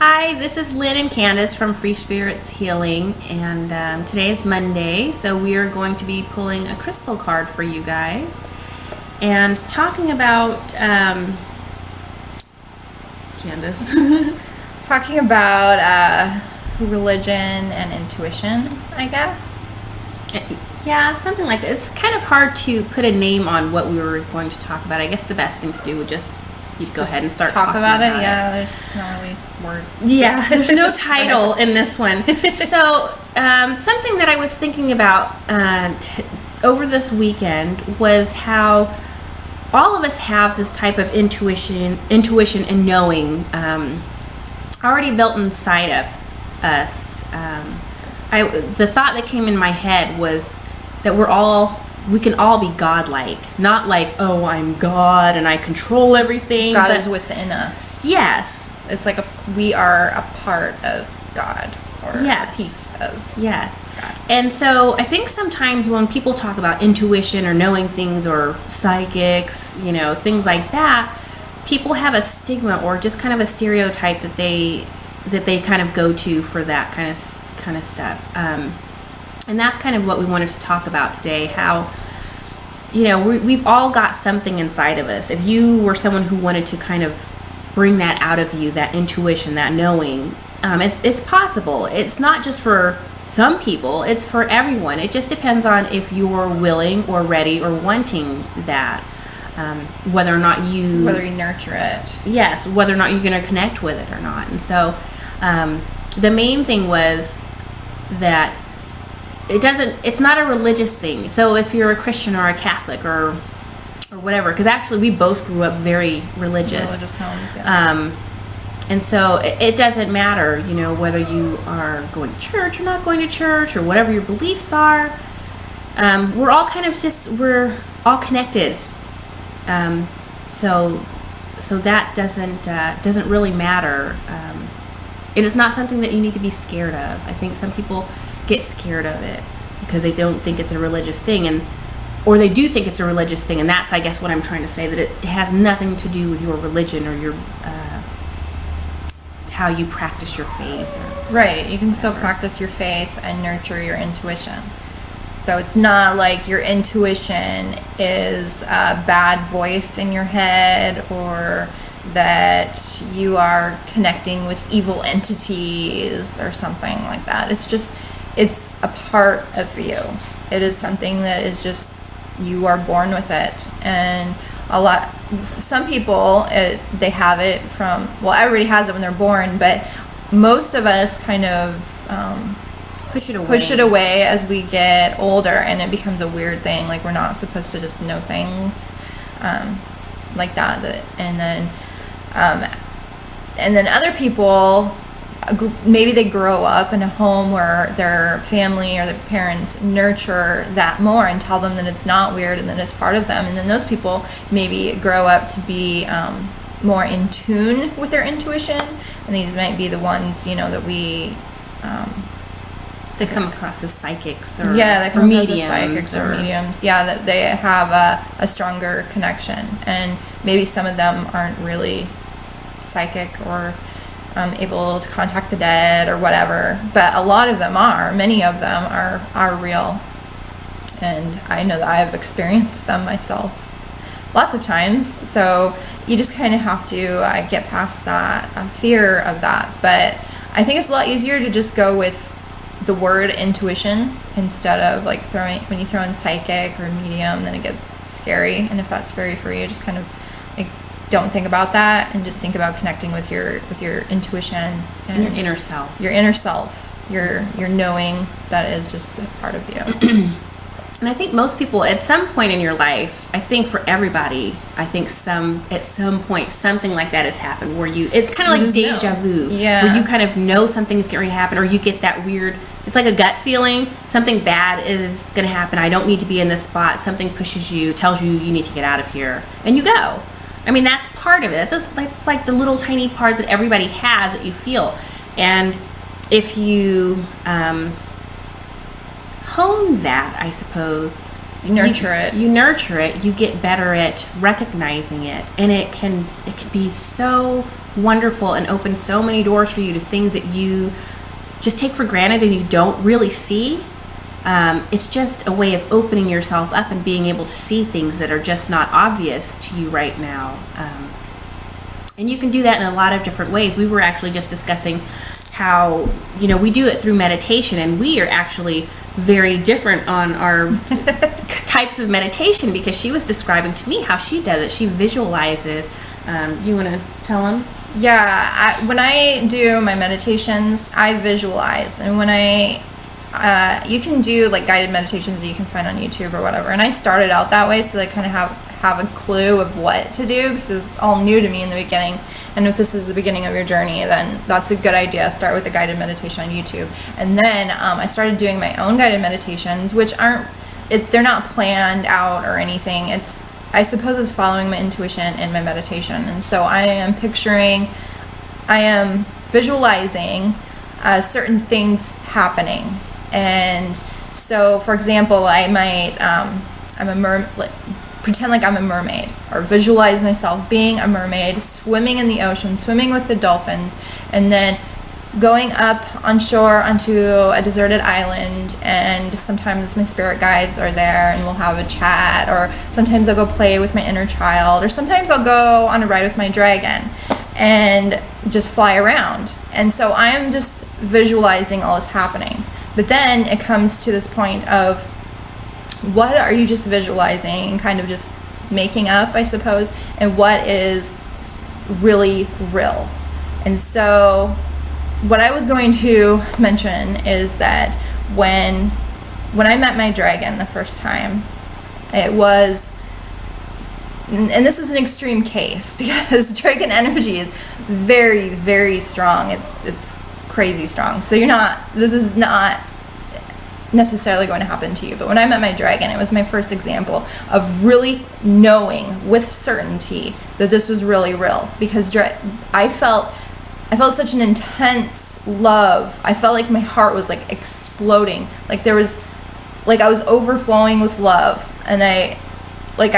Hi, this is Lynn and Candace from Free Spirits Healing, and today is Monday, so we are going to be pulling a crystal card for you guys and talking about Candace. Talking about religion and intuition, I guess. Yeah, something like that. It's kind of hard to put a name on what we were going to talk about. I guess the best thing to do would just go ahead and start talk talking about it. Yeah, there's not really words. Yeah, there's no title in this one. So something that I was thinking about over this weekend was how all of us have this type of intuition and knowing already built inside of us. The thought that came in my head was that we can all be godlike, not like, oh, I'm God and I control everything. God is within us. Yes. It's like we are a part of God, or a piece of God. And so I think sometimes when people talk about intuition or knowing things or psychics, things like that, people have a stigma or just kind of a stereotype that they kind of go to for that kind of stuff. And that's kind of what we wanted to talk about today, how, we've all got something inside of us. If you were someone who wanted to kind of bring that out of you, that intuition, that knowing, it's possible. It's not just for some people, it's for everyone. It just depends on if you're willing or ready or wanting that, whether you nurture it. Yes, whether or not you're going to connect with it or not. And so the main thing was that it's not a religious thing. So if you're a Christian or a Catholic or whatever, because actually we both grew up very religious. Religious homes, yes. And so it doesn't matter, whether you are going to church or not going to church or whatever your beliefs are. We're all we're all connected. So that doesn't really matter. And it's not something that you need to be scared of. I think some people get scared of it because they don't think it's a religious thing, or they do think it's a religious thing, and that's, I guess, what I'm trying to say, that it has nothing to do with your religion or your how you practice your faith. Right, you can still practice your faith and nurture your intuition. So it's not like your intuition is a bad voice in your head, or that you are connecting with evil entities or something like that. It's a part of you. It is something that is just, you are born with it. And some people, they have it from, everybody has it when they're born, but most of us kind of push it away as we get older, and it becomes a weird thing. Like, we're not supposed to just know things like that. And then other people, maybe they grow up in a home where their family or their parents nurture that more and tell them that it's not weird and that it's part of them. And then those people maybe grow up to be more in tune with their intuition. And these might be the ones, that we... they come across as psychics or mediums. Yeah, that they have a stronger connection. And maybe some of them aren't really psychic or able to contact the dead or whatever, but a lot of them are. Many of them are real, and I know that I have experienced them myself lots of times. So you just kind of have to get past that fear of that. But I think it's a lot easier to just go with the word intuition instead of when you throw in psychic or medium, then it gets scary. And if that's scary for you, just kind of don't think about that and just think about connecting with your intuition and your inner self. Your inner self, your knowing that is just a part of you. And I think most people, at some point in your life, I think for everybody, at some point something like that has happened where it's kind of like deja vu. Yeah. Where you kind of know something's getting ready to happen, or you get that weird, it's like a gut feeling, something bad is going to happen. I don't need to be in this spot. Something pushes you, tells you need to get out of here, and you go. I mean, that's part of it. That's like the little tiny part that everybody has that you feel. And if you hone that, I suppose, You nurture it. You nurture it. You get better at recognizing it, and it can be so wonderful and open so many doors for you to things that you just take for granted and you don't really see. It's just a way of opening yourself up and being able to see things that are just not obvious to you right now. And you can do that in a lot of different ways. We were actually just discussing how, we do it through meditation, and we are actually very different on our types of meditation, because she was describing to me how she does it. She visualizes. Do you want to tell them? Yeah, when I do my meditations, I visualize. And when you can do like guided meditations that you can find on YouTube or whatever. And I started out that way so that I kind of have a clue of what to do, because it's all new to me in the beginning. And if this is the beginning of your journey, then that's a good idea. Start with a guided meditation on YouTube. And then I started doing my own guided meditations, which they're not planned out or anything. I suppose it's following my intuition in my meditation. And so I am visualizing certain things happening. And so, for example, I might, pretend like I'm a mermaid, or visualize myself being a mermaid, swimming in the ocean, swimming with the dolphins, and then going up on shore onto a deserted island. And sometimes my spirit guides are there and we'll have a chat, or sometimes I'll go play with my inner child, or sometimes I'll go on a ride with my dragon and just fly around. And so I am just visualizing all this happening. But then it comes to this point of, what are you just visualizing and kind of just making up, I suppose, and what is really real? And so what I was going to mention is that when I met my dragon the first time, it was, and this is an extreme case because dragon energy is very, very strong. It's crazy strong. So this is not necessarily going to happen to you. But when I met my dragon, it was my first example of really knowing with certainty that this was really real, because I felt such an intense love. I felt like my heart was like exploding. Like I was overflowing with love, and I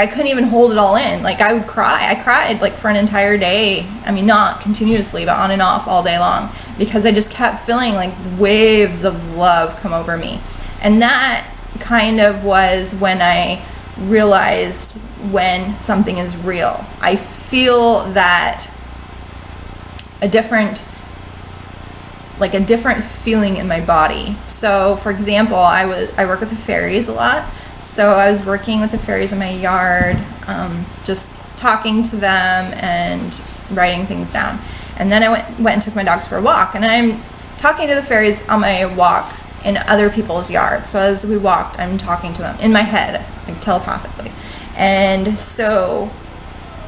couldn't even hold it all in. Like I would cry. I cried like for an entire day. I mean, not continuously, but on and off all day long, because I just kept feeling like waves of love come over me. And that kind of was when I realized when something is real. I feel that a different feeling in my body. So for example, I work with the fairies a lot. So I was working with the fairies in my yard, just talking to them and writing things down. And then I went and took my dogs for a walk, and I'm talking to the fairies on my walk in other people's yards. So as we walked, I'm talking to them in my head, like telepathically. And so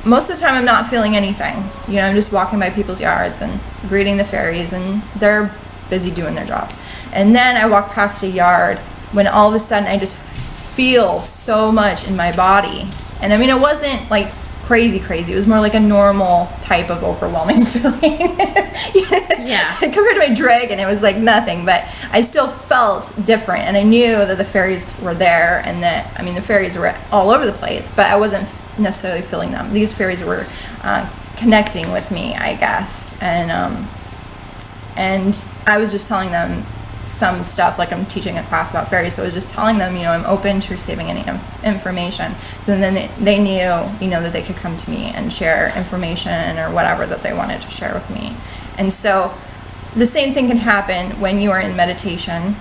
most of the time I'm not feeling anything. I'm just walking by people's yards and greeting the fairies, and they're busy doing their jobs. And then I walk past a yard when all of a sudden I just feel so much in my body. And I mean, it wasn't like crazy. It was more like a normal type of overwhelming feeling. Yeah. Compared to my dragon, it was like nothing, but I still felt different. And I knew that the fairies were there, and that, the fairies were all over the place, but I wasn't necessarily feeling them. These fairies were connecting with me, I guess. And I was just telling them some stuff, like I'm teaching a class about fairies, so I was just telling them, I'm open to receiving any information. So then they knew, that they could come to me and share information or whatever that they wanted to share with me. And so the same thing can happen when you are in meditation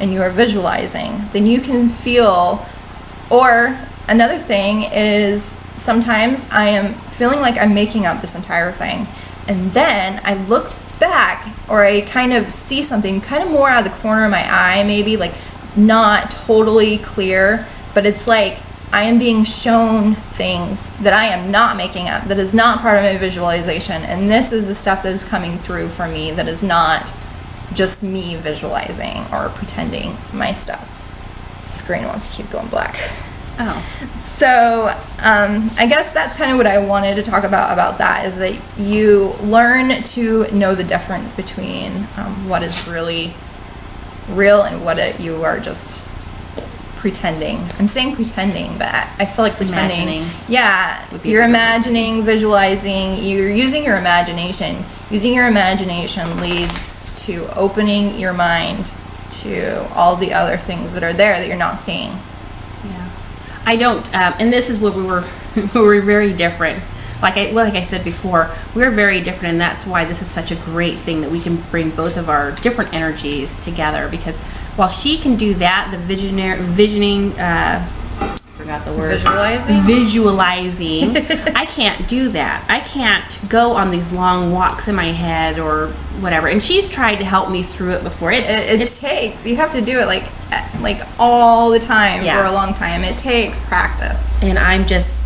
and you are visualizing. Then you can feel, or another thing is sometimes I am feeling like I'm making up this entire thing, and then I look back, or I kind of see something kind of more out of the corner of my eye, maybe like not totally clear, but it's like I am being shown things that I am not making up, that is not part of my visualization, and this is the stuff that is coming through for me, that is not just me visualizing or pretending my stuff. Screen wants to keep going black. Oh. So I guess that's kind of what I wanted to talk about that, is that you learn to know the difference between what is really real and what you are just pretending. I'm saying pretending, but I feel like pretending. Imagining. Yeah, you're imagining, visualizing. You're using your imagination. Using your imagination leads to opening your mind to all the other things that are there that you're not seeing. Yeah, I don't, and this is what we were we were very different. Like I said before, we're very different, and that's why this is such a great thing that we can bring both of our different energies together. Because while she can do that, the visioning, forgot the word. Visualizing. I can't do that. I can't go on these long walks in my head or whatever. And she's tried to help me through it before. It takes. You have to do it like all the time for a long time. It takes practice. And I'm just.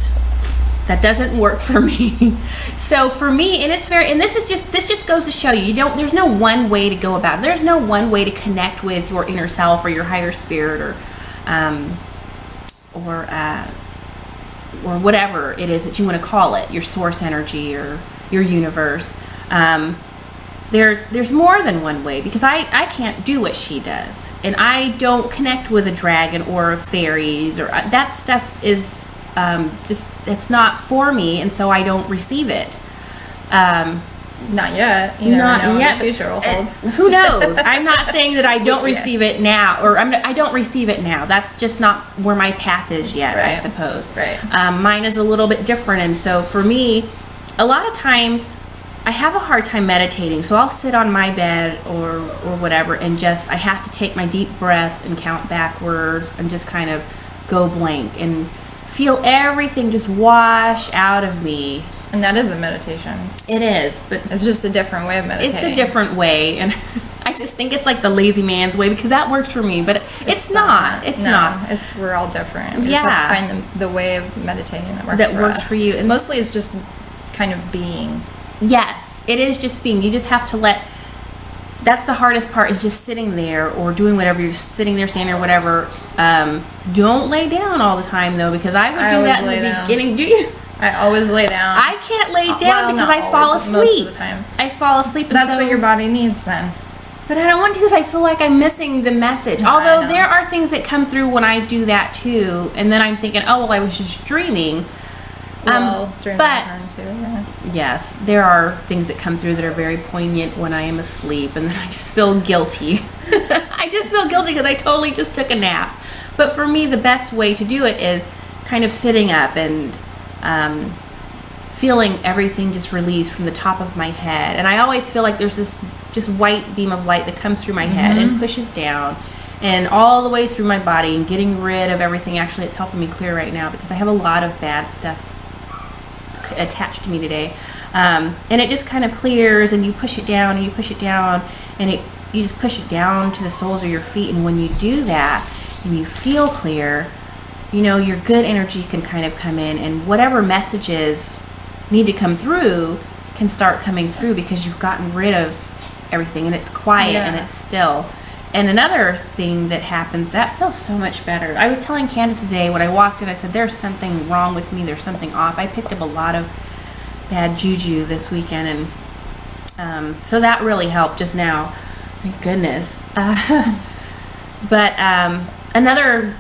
That doesn't work for me. So for me, and this just goes to show you, there's no one way to go about it. There's no one way to connect with your inner self or your higher spirit or whatever it is that you want to call it, your source energy or your universe. There's more than one way, because I can't do what she does, and I don't connect with a dragon or fairies or that stuff is. It's not for me, and so I don't receive it. Not yet. You never know what the future will hold. Who knows? I'm not saying that I don't receive it now, or I don't receive it now. That's just not where my path is yet, I suppose. Right. Mine is a little bit different, and so for me, a lot of times I have a hard time meditating. So I'll sit on my bed or whatever, and I have to take my deep breath and count backwards and just kind of go blank and feel everything just wash out of me. And that is a meditation. It is, but it's just a different way of meditating. It's a different way, and I just think it's like the lazy man's way, because that works for me, but it's not. It's not. We're all different. We just have to find the way of meditating that works for you. And mostly it's just kind of being. Yes, it is just being. You just have to that's the hardest part, is just sitting there or doing whatever you're sitting there, standing or whatever. Don't lay down all the time, though, because I would do that in the beginning. Do you? I always lay down. I can't lay down because I fall asleep. Most of the time. I fall asleep. That's what your body needs then. But I don't want to, because I feel like I'm missing the message. No, although there are things that come through when I do that too, and then I'm thinking, oh, well, I was just dreaming. During my turn too, yeah. Yes, there are things that come through that are very poignant when I am asleep, and then I just feel guilty. I just feel guilty because I totally just took a nap. But for me, the best way to do it is kind of sitting up and feeling everything just release from the top of my head. And I always feel like there's this just white beam of light that comes through my head and pushes down and all the way through my body and getting rid of everything. Actually, it's helping me clear right now because I have a lot of bad stuff attached to me today, and it just kind of clears, and you push it down and you push it down, and you just push it down to the soles of your feet. And when you do that and you feel clear, your good energy can kind of come in, and whatever messages need to come through can start coming through because you've gotten rid of everything, and it's quiet and it's still. And another thing that happens, that feels so much better. I was telling Candace today when I walked in, I said, there's something wrong with me. There's something off. I picked up a lot of bad juju this weekend, and so that really helped just now. Thank goodness. But another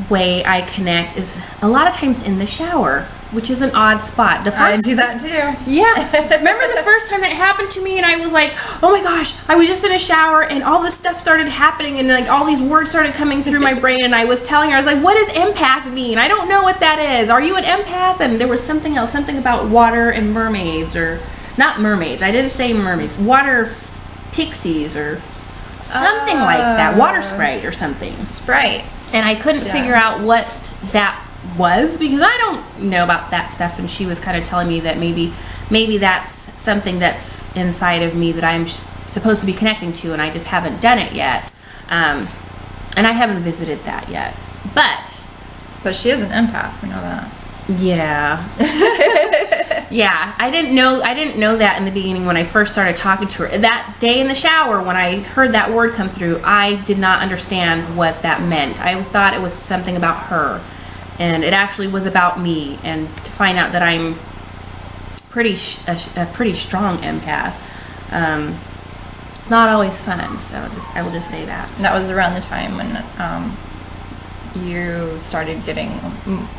way I connect is a lot of times in the shower, which is an odd spot. I do that too. Yeah. Remember the first time that happened to me, and I was like, oh my gosh, I was just in a shower and all this stuff started happening, and like all these words started coming through my brain, and I was telling her, I was like, what does empath mean? I don't know what that is. Are you an empath? And there was something else, something about water and mermaids, or not mermaids. I didn't say mermaids. Water pixies or something like that. Water sprite or something. Sprites. And I couldn't figure out what that was because I don't know about that stuff, and she was kind of telling me that maybe that's something that's inside of me that I'm supposed to be connecting to, and I just haven't done it yet, and I haven't visited that yet. But she is an empath. We know that. Yeah. Yeah, I didn't know that in the beginning when I first started talking to her. That day in the shower when I heard that word come through, I did not understand what that meant. I thought it was something about her, and it actually was about me. And to find out that I'm a pretty strong empath, it's not always fun. So I will just say that. That was around the time when you started getting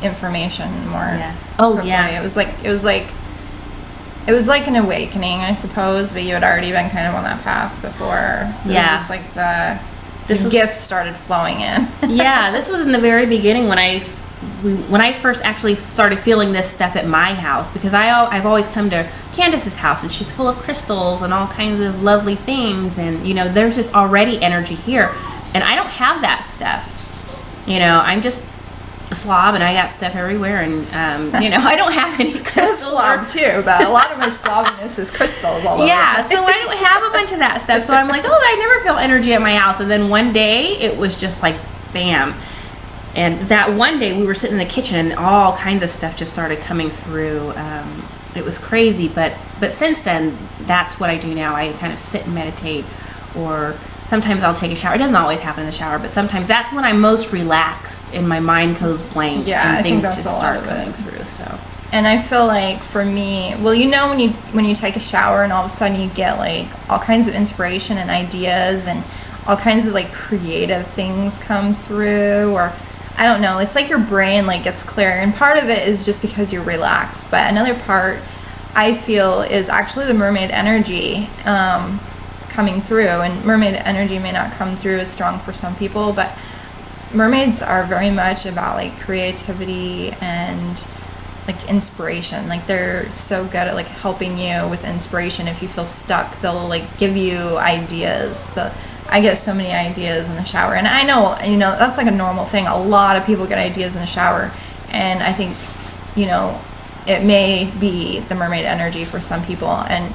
information more. Yes. Oh, quickly. yeah. It was like an awakening, I suppose, but you had already been kind of on that path before. So Yeah. it was just like the gifts started flowing in. Yeah, this was in the very beginning when I first actually started feeling this stuff at my house, because I've always come to Candace's house and she's full of crystals and all kinds of lovely things, and there's just already energy here, and I don't have that stuff. I'm just a slob and I got stuff everywhere, and I don't have any crystals. Slob too, but a lot of my slobbiness is crystals all over. Yeah, so I don't have a bunch of that stuff. So I'm like, oh, I never feel energy at my house. And then one day it was just like, bam. And that one day we were sitting in the kitchen and all kinds of stuff just started coming through. It was crazy, but since then, that's what I do now. I kind of sit and meditate, or sometimes I'll take a shower. It doesn't always happen in the shower, but sometimes that's when I'm most relaxed and my mind goes blank. Yeah, and I think things that's just a lot start of coming it. through. So. And I feel like for me, well, when you take a shower and all of a sudden you get like all kinds of inspiration and ideas and all kinds of like creative things come through, or I don't know, it's like your brain like gets clear, and part of it is just because you're relaxed, but another part I feel is actually the mermaid energy coming through. And mermaid energy may not come through as strong for some people, but mermaids are very much about like creativity and like inspiration. Like they're so good at like helping you with inspiration. If you feel stuck, they'll like give you ideas. I get so many ideas in the shower, and I know that's like a normal thing. A lot of people get ideas in the shower, and I think it may be the mermaid energy for some people. And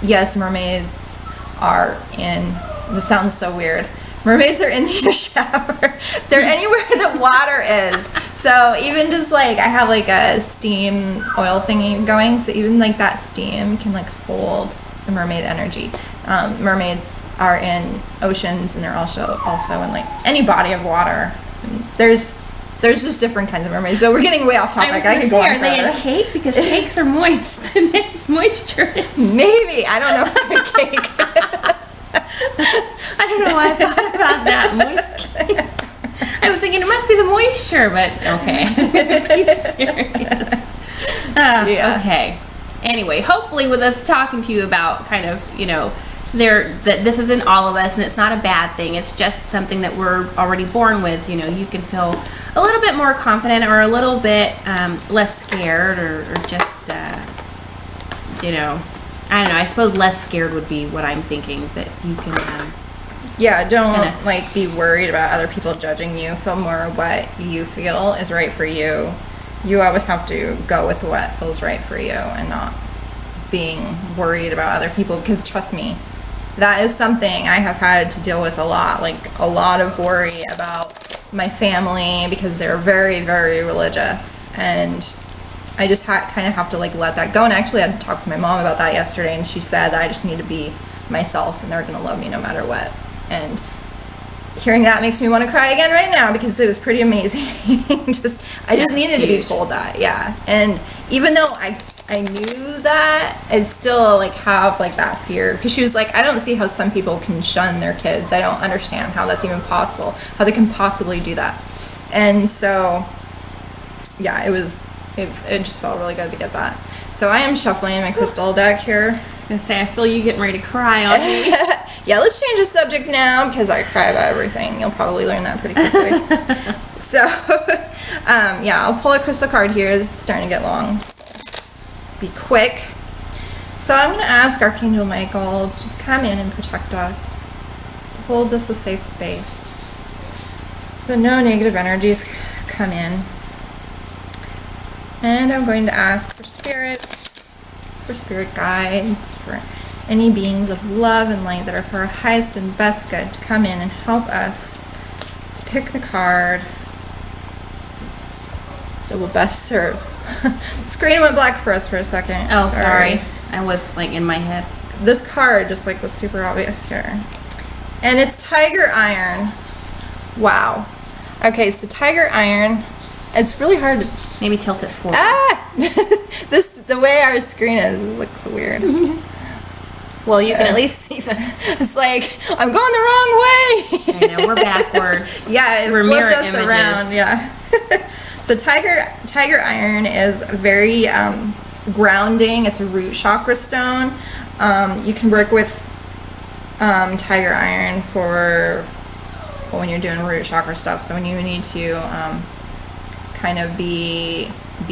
yes, mermaids are in. This sounds so weird. Mermaids are in the shower. They're anywhere the water is. So even just like I have like a steam oil thingy going, so even like that steam can like hold the mermaid energy. Mermaids are in oceans, and they're also in like any body of water. There's just different kinds of mermaids, but we're getting way off topic. I could go on Are they in cake? Because cakes are moist. And it's moisture. Maybe. I don't know if they're in cake. I don't know why I thought about that. Moist cake. I was thinking it must be the moisture, but okay. Be serious. Yeah. Okay. Anyway, hopefully with us talking to you about kind of, that this isn't all of us, and it's not a bad thing. It's just something that we're already born with. You can feel a little bit more confident, or a little bit less scared, or just, I don't know. I suppose less scared would be what I'm thinking, that you can... Yeah, don't like be worried about other people judging you. Feel more what you feel is right for you. You always have to go with what feels right for you, and not being worried about other people, because trust me, that is something I have had to deal with a lot. Like a lot of worry about my family, because they're very, very religious, and I just kind of have to like let that go. And actually I had to talk to my mom about that yesterday, and she said that I just need to be myself, and they're going to love me no matter what. And hearing that makes me want to cry again right now, because it was pretty amazing. I just needed to be told that. Yeah. And even though I knew that, I'd still like have like that fear, because she was like, I don't see how some people can shun their kids. I don't understand how that's even possible, how they can possibly do that. And so yeah, it just felt really good to get that. So I am shuffling my crystal deck here. I was gonna say, I feel you getting ready to cry on me. Yeah, let's change the subject now, because I cry about everything. You'll probably learn that pretty quickly. So, yeah, I'll pull a crystal card here. It's starting to get long. Be quick. So I'm going to ask Archangel Michael to just come in and protect us. To hold this a safe space. So no negative energies come in. And I'm going to ask for spirit guides, for any beings of love and light that are for our highest and best good, to come in and help us to pick the card that will best serve. The screen went black for us for a second. Oh, sorry. I was like in my head. This card just like was super obvious here. And it's Tiger Iron. Wow. Okay, so Tiger Iron, it's really hard to... Maybe tilt it forward. The way our screen is, it looks weird. Well, you can at least see them. It's like, I'm going the wrong way. I know, we're backwards. Yeah, it we're flipped mirror us images. around. Yeah. So tiger iron is very grounding. It's a root chakra stone. You can work with tiger iron for when you're doing root chakra stuff. So when you need to kind of be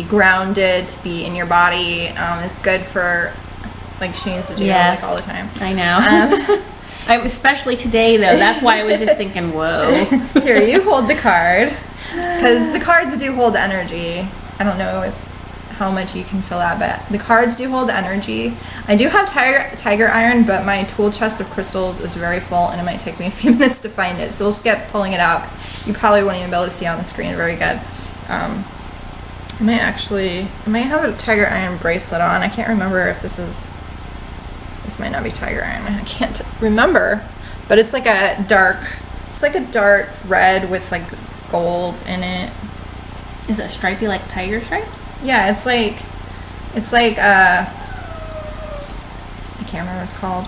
grounded, to be in your body, it's good for, like she needs to do like all the time. I know. Especially today though. That's why I was just thinking, whoa. Here, you hold the card, because the cards do hold energy. I don't know how much you can feel that, but the cards do hold energy. I do have tiger iron, but my tool chest of crystals is very full, and it might take me a few minutes to find it. So we'll skip pulling it out, because you probably won't even be able to see on the screen very good. I might have a tiger iron bracelet on. I can't remember if this might not be tiger iron. I can't remember, but it's like a dark red with like gold in it. Is it stripy like tiger stripes? Yeah, it's like I can't remember what it's called,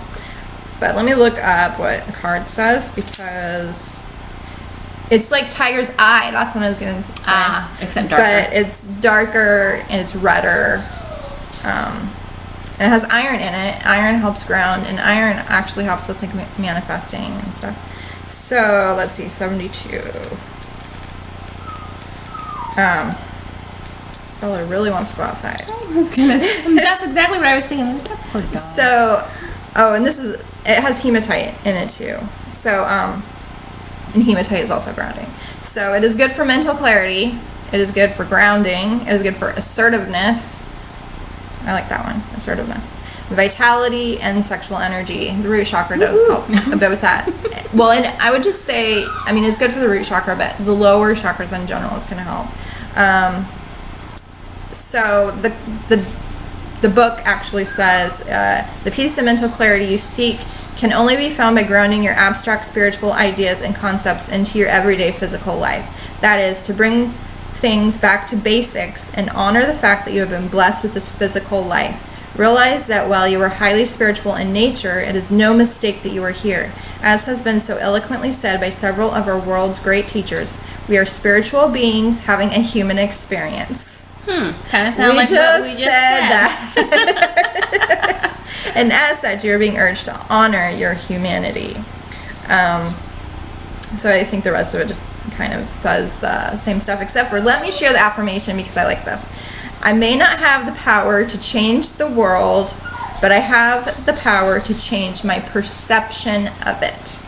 but let me look up what the card says, because it's like tiger's eye. That's what I was gonna say. Except darker. But it's darker and it's redder. And it has iron in it. Iron helps ground, and iron actually helps with like manifesting and stuff. So let's see, 72. Bella really wants to go outside. That's exactly what I was thinking. That poor dog. So, and it has hematite in it too. So, and hematite is also grounding. So it is good for mental clarity. It is good for grounding. It is good for assertiveness. I like that one, assertiveness. Vitality and sexual energy. The root chakra does help a bit with that. Well, and I would just say, I mean, it's good for the root chakra, but the lower chakras in general is going to help. So the book actually says, the peace and mental clarity you seek can only be found by grounding your abstract spiritual ideas and concepts into your everyday physical life. That is, to bring things back to basics and honor the fact that you have been blessed with this physical life. Realize that while you are highly spiritual in nature, it is no mistake that you are here. As has been so eloquently said by several of our world's great teachers, we are spiritual beings having a human experience. Kind of sound like what we just said. That. And as such, you are being urged to honor your humanity. So I think the rest of it just kind of says the same stuff, except for, let me share the affirmation because I like this. I may not have the power to change the world, but I have the power to change my perception of it.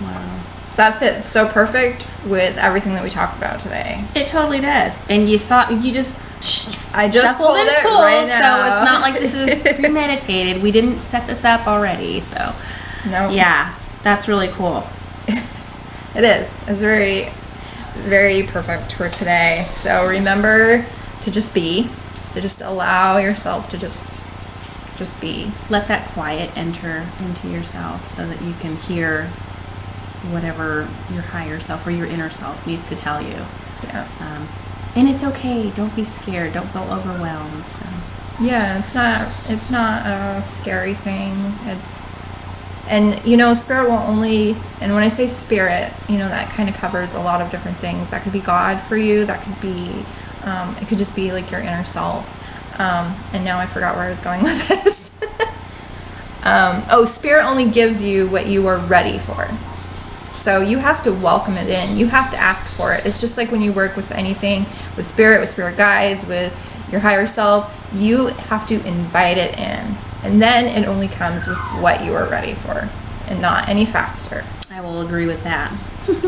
Wow. So that fits so perfect with everything that we talked about today. It totally does. And I just pulled it pulled, right now. So it's not like this is premeditated. We didn't set this up already, so. No. Yeah, that's really cool. It is. It's very, very perfect for today. So remember to just be, to just allow yourself to just be. Let that quiet enter into yourself so that you can hear whatever your higher self or your inner self needs to tell you. Yeah. And it's okay. Don't be scared. Don't feel overwhelmed. So. Yeah, it's not a scary thing. And spirit will only, and when I say spirit, that kind of covers a lot of different things. That could be God for you. That could be, it could just be like your inner self. And now I forgot where I was going with this. Spirit only gives you what you are ready for. So you have to welcome it in. You have to ask for it. It's just like when you work with anything, with spirit guides, with your higher self, you have to invite it in. And then it only comes with what you are ready for and not any faster. I will agree with that.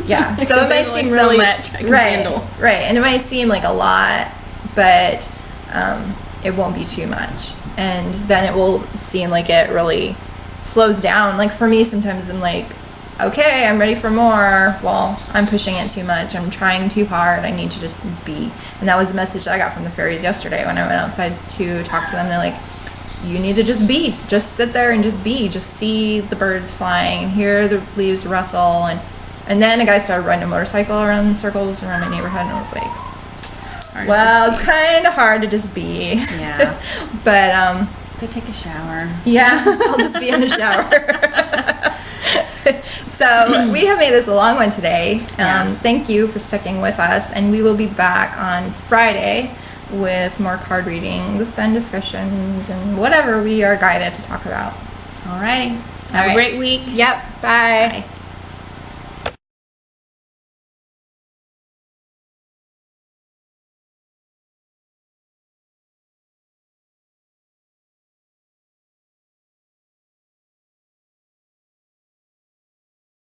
Yeah. So it might seem really so much I can handle. Right. And it might seem like a lot, but it won't be too much. And then it will seem like it really slows down. Like for me, sometimes I'm like, okay, I'm ready for more. Well, I'm pushing it too much. I'm trying too hard. I need to just be. And that was the message I got from the fairies yesterday when I went outside to talk to them. They're like, you need to just be. Just sit there and just be. Just see the birds flying, hear the leaves rustle. And then a guy started riding a motorcycle around in circles around my neighborhood, and I was like, well, it's kind of hard to just be. Yeah. But Go take a shower. Yeah, I'll just be in the shower. So we have made this a long one today. Thank you for sticking with us, and we will be back on Friday with more card readings and discussions and whatever we are guided to talk about. All right. Have a great week. Yep. Bye. Bye.